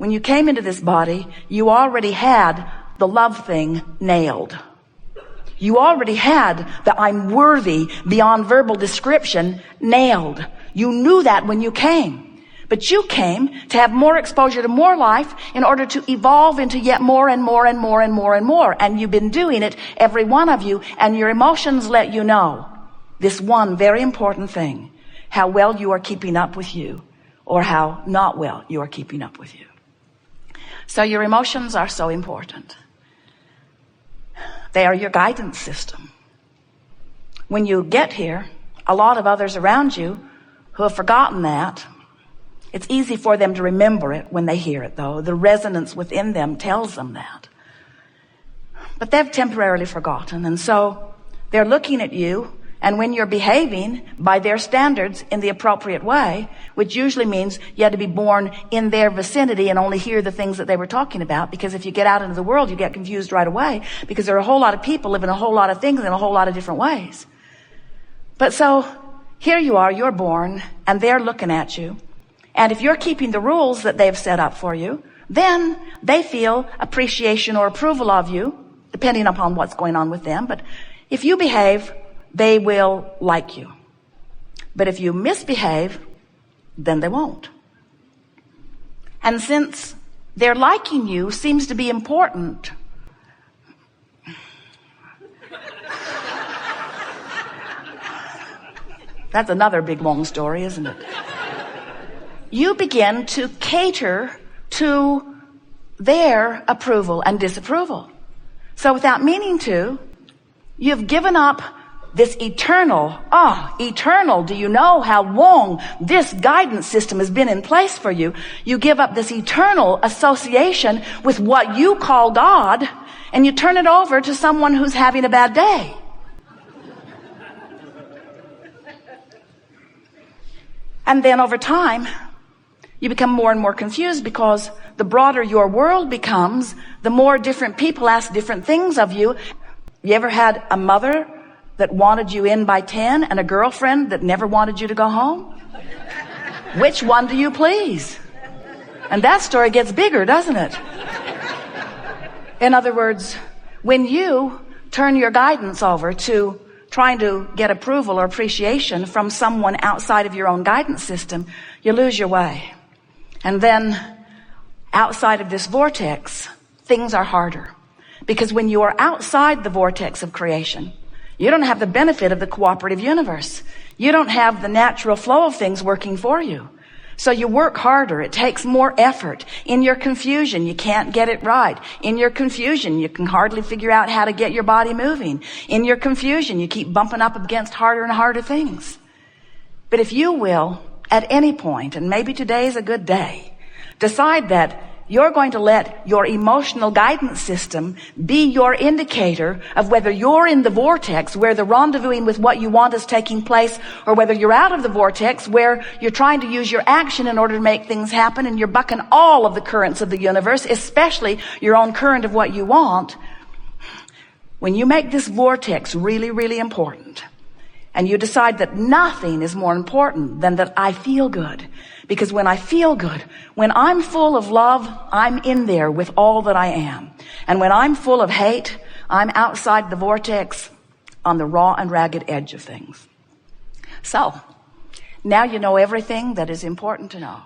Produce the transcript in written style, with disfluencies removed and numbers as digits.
When you came into this body, you already had the love thing nailed. You already had the I'm worthy beyond verbal description nailed. You knew that when you came. But you came to have more exposure to more life in order to evolve into yet more and more and more and more and more. And you've been doing it, every one of you, and your emotions let you know this one very important thing: how well you are keeping up with you, or how not well you are keeping up with you. So your emotions are so important. They are your guidance system. When you get here, a lot of others around you who have forgotten that, it's easy for them to remember it when they hear it, though. The resonance within them tells them that. But they've temporarily forgotten, and so they're looking at you, and when you're behaving by their standards in the appropriate way, which usually means you had to be born in their vicinity and only hear the things that they were talking about, because if you get out into the world, you get confused right away, because there are a whole lot of people living a whole lot of things in a whole lot of different ways. But so here you are, you're born, and they're looking at you. And if you're keeping the rules that they've set up for you, then they feel appreciation or approval of you, depending upon what's going on with them. But if you behave, they will like you. But if you misbehave, then they won't. And since their liking you seems to be important, that's another big long story, isn't it? You begin to cater to their approval and disapproval. So without meaning to, you've given up this eternal, do you know how long this guidance system has been in place for you? You give up this eternal association with what you call God, and you turn it over to someone who's having a bad day. And then over time, you become more and more confused, because the broader your world becomes, the more different people ask different things of you. You ever had a mother that wanted you in by 10 and a girlfriend that never wanted you to go home? Which one do you please? And that story gets bigger, doesn't it? In other words, when you turn your guidance over to trying to get approval or appreciation from someone outside of your own guidance system, you lose your way. And then outside of this vortex, things are harder. Because when you are outside the vortex of creation, you don't have the benefit of the cooperative universe. You don't have the natural flow of things working for you. So you work harder. It takes more effort. In your confusion, you can't get it right. In your confusion, you can hardly figure out how to get your body moving. In your confusion, you keep bumping up against harder and harder things. But if you will, at any point, and maybe today is a good day, decide that you're going to let your emotional guidance system be your indicator of whether you're in the vortex where the rendezvousing with what you want is taking place, or whether you're out of the vortex where you're trying to use your action in order to make things happen, and you're bucking all of the currents of the universe, especially your own current of what you want. When you make this vortex really, really important, and you decide that nothing is more important than that I feel good, because when I feel good, when I'm full of love, I'm in there with all that I am. And when I'm full of hate, I'm outside the vortex on the raw and ragged edge of things. So, now you know everything that is important to know.